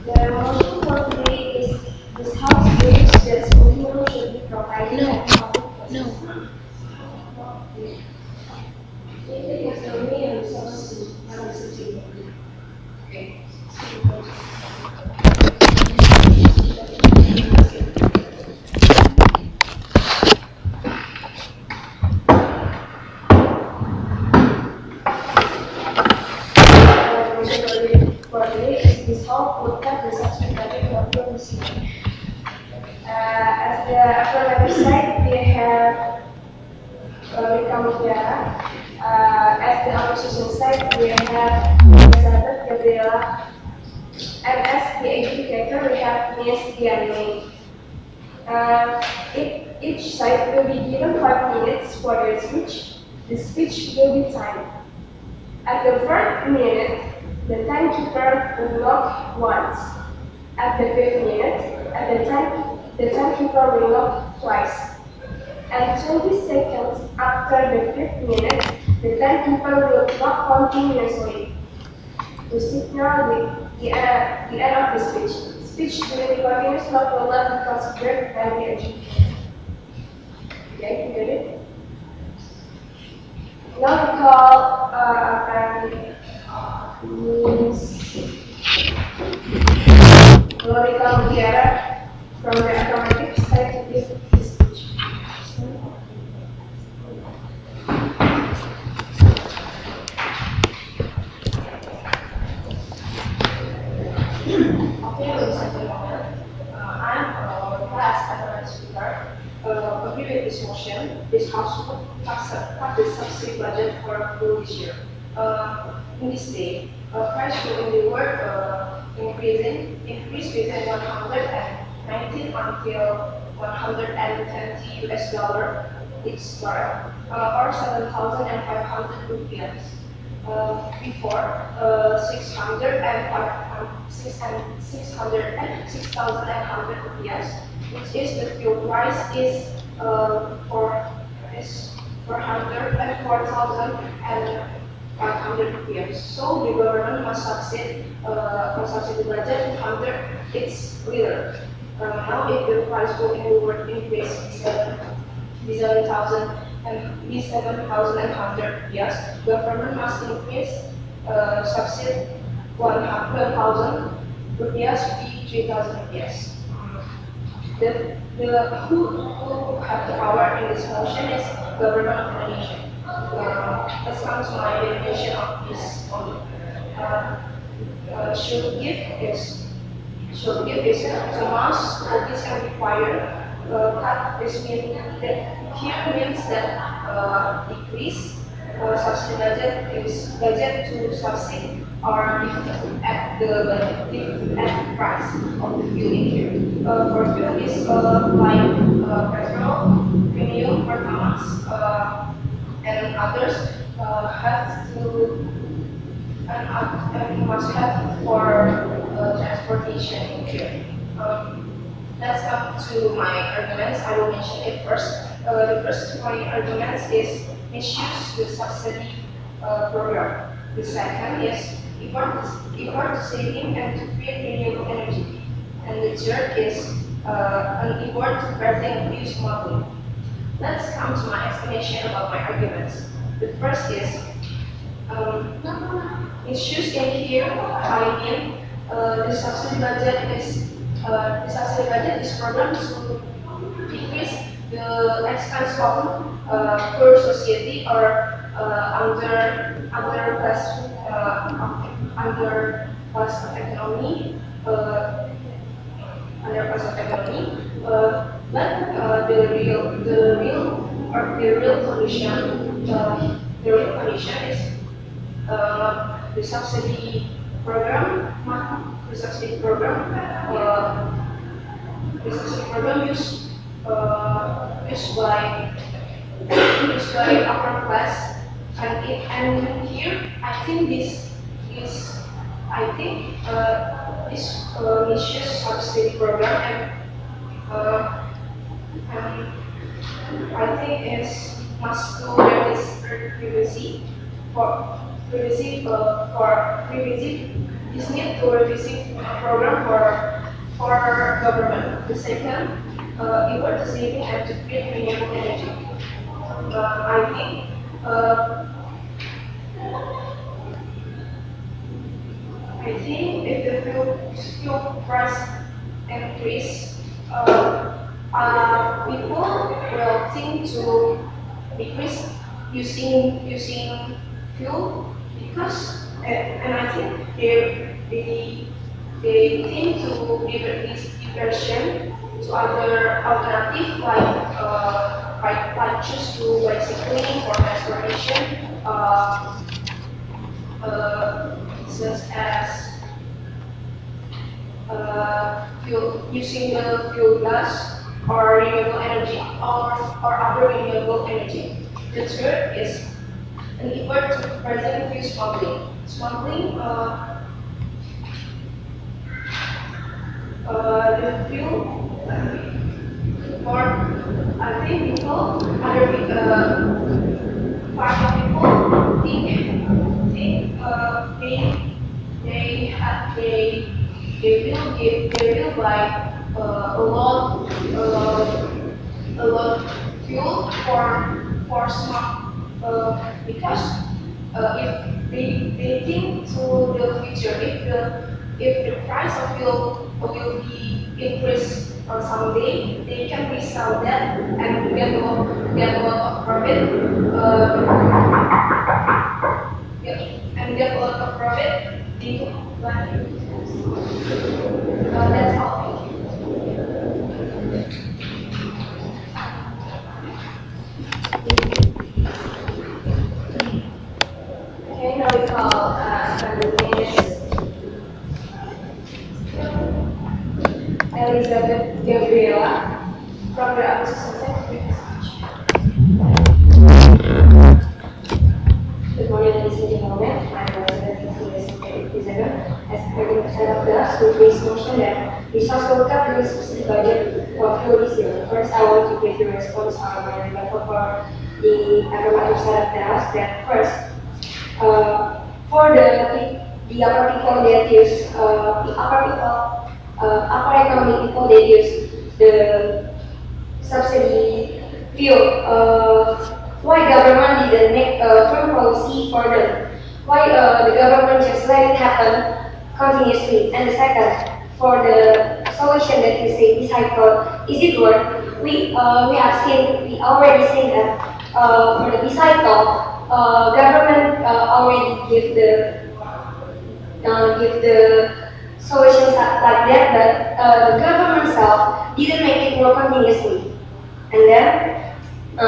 The motion for today is this House believes that school should be provided No, at public no. places. Okay. For today is this House will cut the subsidy budget of this year. As the upper website, we have Gabriella. As the opposition side, we have Elizabeth Gabriella. And as the educator, we have Miss Diane. Each side will be given 5 minutes for their speech. The speech will be timed. At the first minute, the timekeeper will knock once. At the fifth minute, the timekeeper will knock twice. And 20 seconds after the fifth minute, the timekeeper will knock continuously to signal the end of the speech. Speech during the continuous knock will not be considered by the educator. Okay, you get it? Now we call Miss Glorica Mutiara from the automotive side to give his speech. Okay, ladies and gentlemen, I'm class athletic speaker. Agree with this motion. This House will cut the subsidy budget for full this year. In this day, price will in the world increase between 119 until 120 US dollar each barrel, or 7,500 rupiahs. Before 600 and 6,100 rupiahs, which is the fuel price is is 404,500 rupiahs. So the government must subsidy the budget 100 its liter. Now if the price will increase 7,000 and be 7,100 rupiahs, government must increase subsidy 1,000 rupiahs be 3,000 rupiahs. Who have the power in this motion is government of the nation. Let's come to my definition of this one. Should give is the most obvious and required. Cut this means that here means that decrease subsidy budget is budget to subsidy or at the price of the fuel in here. For fuel is like petrol, premium, pertamax, and others have to and must have for transportation in here. Let's come to my arguments. I will mention it first. The first of my arguments is misuse the subsidy program. The second is effort saving and to create renewable energy. And the third is an effort to prevent abuse modeling. Let's come to my explanation about my arguments. The first is issues in here. I mean, the subsidy budget is programmed to decrease the expense of poor society or under class of economy. Under class of economy, but the real condition is the subsidy program. The subsidy program used by upper class, and here I think this misuse subsidy program and I think is must go with privacy for privacy This need to revisit a program for government. The second, in order to save, we have to create renewable energy. I think if the fuel price increase, people will think to decrease using fuel because, and I think they think to divert this diversion to other alternative like choose to bicycling or transportation. Such as using the fuel gas or renewable energy or other renewable energy. The third is an effort to prevent fuel smuggling. Smuggling the fuel for I think people part of people think they will buy a lot fuel for smart because if they think to the future if the price of fuel will be increased on someday they can resell that and get a lot of profit and get a lot of profit into money. That's all. Okay, now we call Elizabeth Gabriella from the Association. Good morning, ladies and gentlemen. I'm Elizabeth Gabriella. As 30% of the school based motion that the social capitalist subsidy budget for fuel this year. First, I want to give you a response on my level for the affirmative side of the house that first, for the upper people that use upper economic people that use the subsidy fuel. Why government didn't make a firm policy for them? Why the government just let it happen continuously? And the second, for the solution that you say recycle, is it work? We already seen that for the recycle, government already give the solutions like that, but the government itself didn't make it more continuously. And then let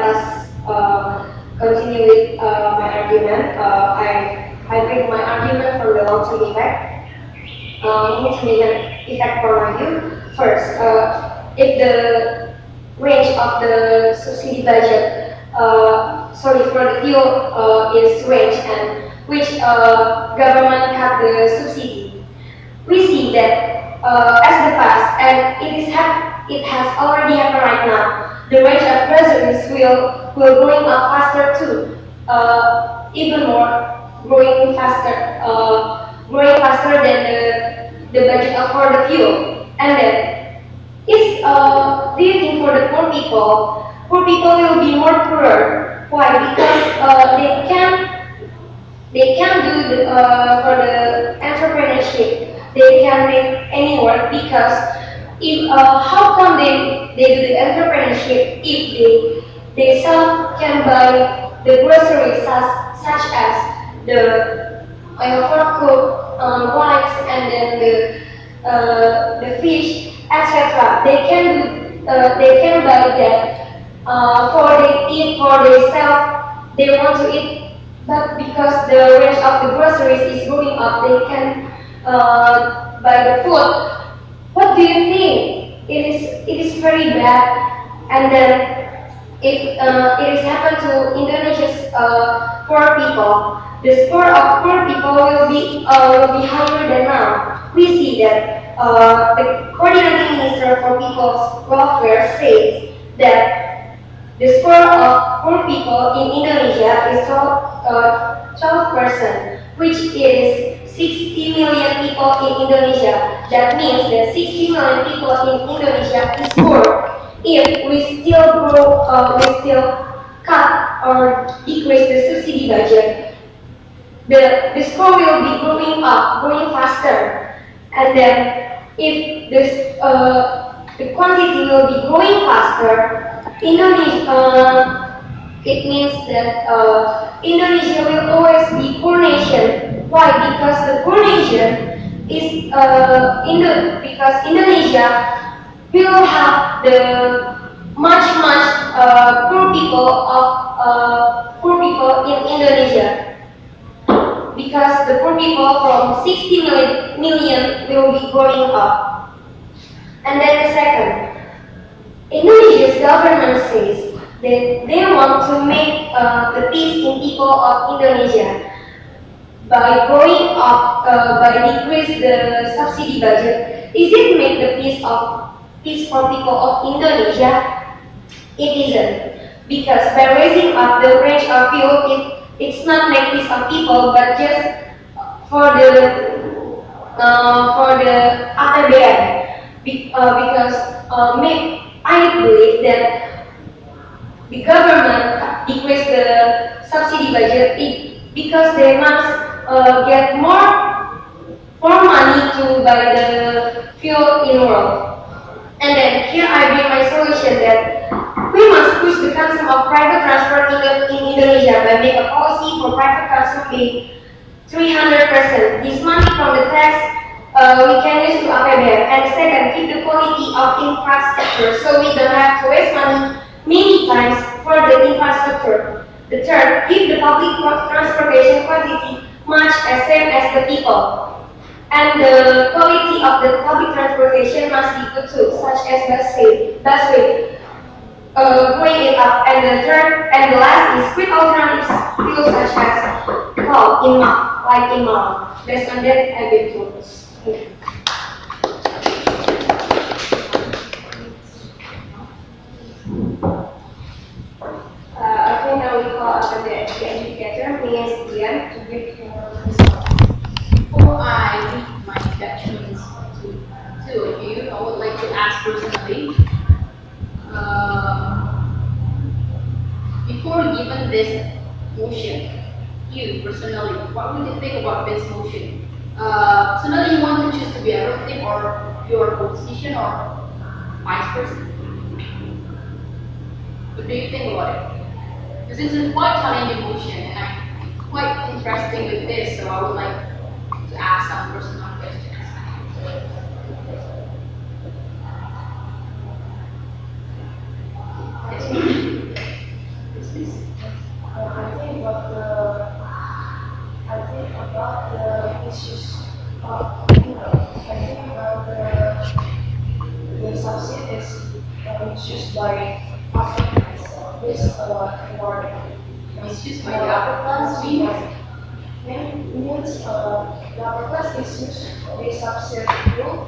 us continue with my argument. I bring my argument from the long-term effect. Long-term effect for my view. First, if the range of the subsidy budget, for the fuel is range and which government have the subsidy, we see that as the past and it has already happened right now. The range of groceries will going up faster too, even more growing faster than the budget for the fuel. And then, do you think for the poor people will be more poorer? Why? Because they can do for the entrepreneurship. They can make any work because if how come they do the entrepreneurship if they self can buy the groceries such as the oil for cook, wines, and then the fish, etc. They can buy that for they eat for themselves. They want to eat, but because the range of the groceries is going up, they can buy the food. What do you think? It is very bad, and then if it is happened to Indonesia's poor people, the score of poor people will be higher than now. We see that the coordinating minister for people's welfare says that the score of poor people in Indonesia is 12%, which is 60 million people in Indonesia. That means that 60 million people in Indonesia is poor. If we still cut or decrease the subsidy budget, the score will be growing faster. And then if the quantity will be growing faster, it means that Indonesia will always be poor nation. Why? Because the poor nation is because Indonesia will have the much poor people in Indonesia, because the poor people from 60 million will be growing up. And then the second, Indonesia's government says that they want to make the peace in people of Indonesia by decrease the subsidy budget. Is it make the peace for people of Indonesia? It isn't, because by raising up the range of fuel, it's not make peace of people, but just for the APBN. Because I believe that the government decrease the subsidy budget because they must get more money to buy the fuel in the world. And then here I bring my solution that we must push the consumption of private transport in Indonesia by making a policy for private transport being 300%. This money from the tax we can use to APBN. And second, keep the quality of infrastructure so we don't have to waste money many times for the infrastructure. The third, keep the public transportation quantity much as same as the people. And the quality of the public transportation must be good too, such as busway, growing it up. And the third and the last is quick alternatives fuels such as coal in Mal. Based on that, I will close. Okay, now we call upon the educator, Ms. Dian, to give response. Before I read my introductions to two of you, I would like to ask personally, before given this motion, you personally, what would you think about this motion? Personally, you want to choose to be a relative or your opposition or vice versa? What do you think about it? Because it's a quite challenging motion and I'm quite interested with this, so I would like to ask some personal questions. About the issues of the subsidies issues by Africans. This Misuse by the upper class means means the upper class is used the subsidy group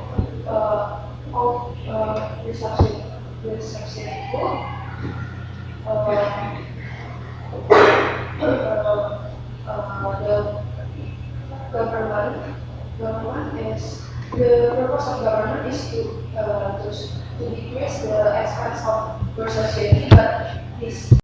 of the subsidy group. The government is the purpose of government is to decrease the expense of your society, but this